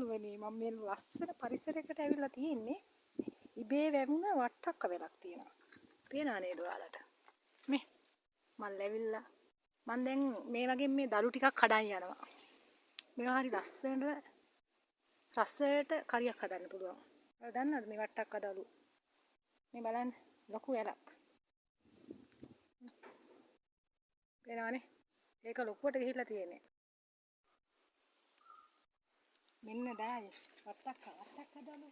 වනේ මම මේ ලස්සන පරිසරයකට ඇවිල්ලා තියෙන්නේ. ඉබේ වැවුන වට්ටක්ක වෙලක් තියෙනවා. පේනා නේද ඔයාලට? මේ මම ලැබිලා මම දැන් මේ වගේ මේ දළු ටිකක් කඩන් යනවා. මේවා හරි ලස්සනට රසයට කරියක් හදන්න පුළුවන්. ඔයාලා දන්නවද මේ වට්ටක්ක දළු? මේ බලන්න ලොකු වැලක්. පේනවනේ? ඒක ලොකුවට ගිහිල්ලා තියෙන්නේ. මෙන්න ඩායි වට්ටක්ක දළු.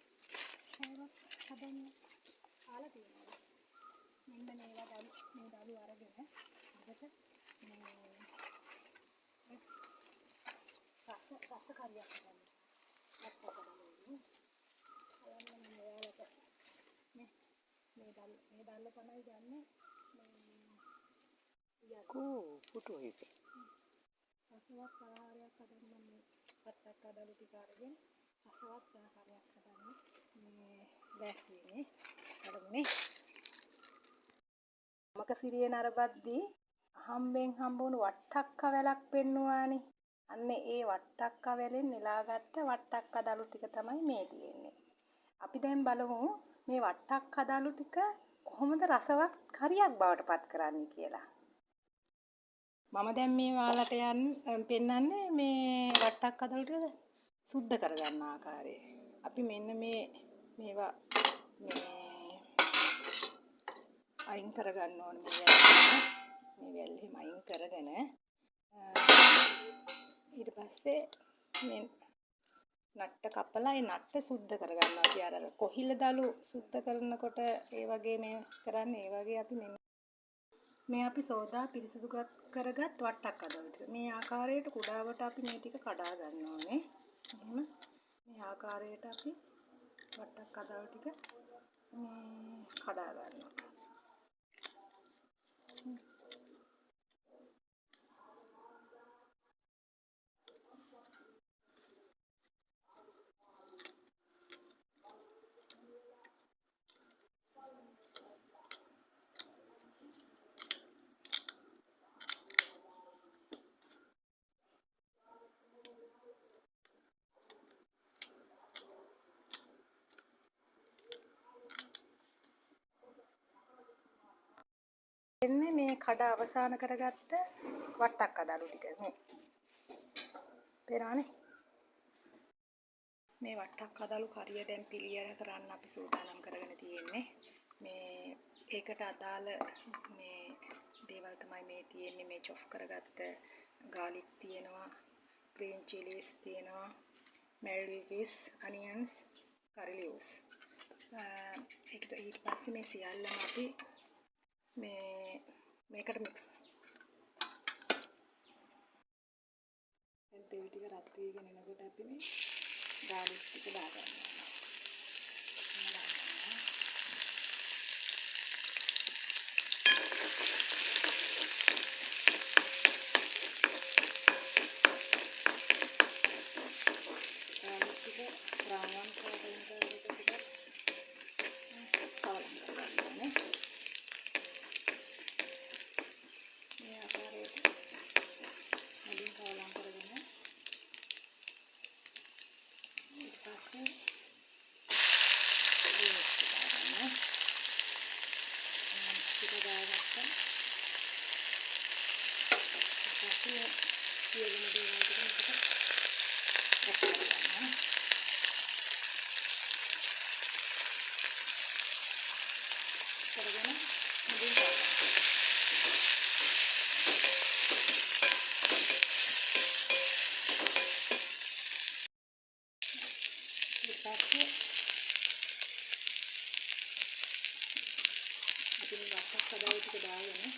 ඒවත් හදන්න කාලා තියෙනවා. මෙන්න මේවා දළු අරගෙන හදට මේ රස කරියක් හදන්න. වට්ටක්ක දළු. බලන්න මේ ඔයාලට මේ දල්ල තමයි ගන්නේ යකෝ පුටු එක. රසවත් ආහාරයක් හදන්න මේ වට්ටක්ක දළු ටික අරගෙන රසවත් ආහාරයක් හදන්න මේ දැස්සිනේ හදන්නේ. මකසිරියේ නරබද්දී හම්බෙන් හම්බුණු වට්ටක්ක වැලක් පෙන්නුවානේ. අන්න ඒ වට්ටක්ක වැලෙන් නෙලාගත්ත වට්ටක්ක දළු ටික තමයි මේ තියෙන්නේ. අපි දැන් බලමු මේ වට්ටක්ක දළු ටික කොහොමද රසවත් කරියක් බවට පත් කරන්නේ කියලා. මම දැන් මේ ඔයාලට පෙන්නන්නේ මේ වට්ටක්ක දළු ටික සුද්ධ කරගන්න ආකාරය. අපි මෙන්න මේවා අයින් කරගන්න ඕනේ මේ වැල් එහෙම අයින් කරගෙන ඊට පස්සේ මේ නට්ට කපලා ඒ නට්ට සුද්ධ කරගන්නවා. අපි අර කොහිල දළු සුද්ධ කරනකොට ඒ වගේ මේ කරන්නේ ඒ වගේ අපි මේ අපි සෝදා පිරිසිදු කරගත් වට්ටක්ක දළු ටික. මේ ආකාරයට කුඩාවට අපි මේ ටික කඩා ගන්න ඕනේ. එහෙම මේ ආකාරයට අපි වට්ටක්ක දළු ටික මේ කඩා ගන්නවා. එන්නේ මේ කඩ අවසන් කරගත්ත වට්ටක්ක දළු ටික මේ. පේනවනේ? මේ වට්ටක්ක දළු කරිය දැන් පිළියෙල කරන්න අපි සූදානම් කරගෙන තියෙන්නේ. මේ ඒකට අදාළ මේ දේවල් තමයි මේ තියෙන්නේ. මේ චොප් කරගත්ත garlic තියෙනවා, green chilies තියෙනවා, mary leaves, onions, curry leaves. ඊට පස්සේ මේ සියල්ලම අපි මේකට මික්ස් දැන් තේ ටික රත් වීගෙන එනකොට අපි මේ garlic ටික දාගන්නවා. garlic ටික brown කරගෙන ටික කවලා කරගන්නවා. මේ ආකාරයට හදින් කවලා කරගෙන ඊට පස්සේ ටික දාගත්තා. ඊපස්සේ සියලුම දේවල් ටික මෙතන රැස් කරගන්නවා. කරගෙන මුදින් දාගන්නවා. ඊපස්සේ අපි වට්ටක්ක දළු ටික දාගෙන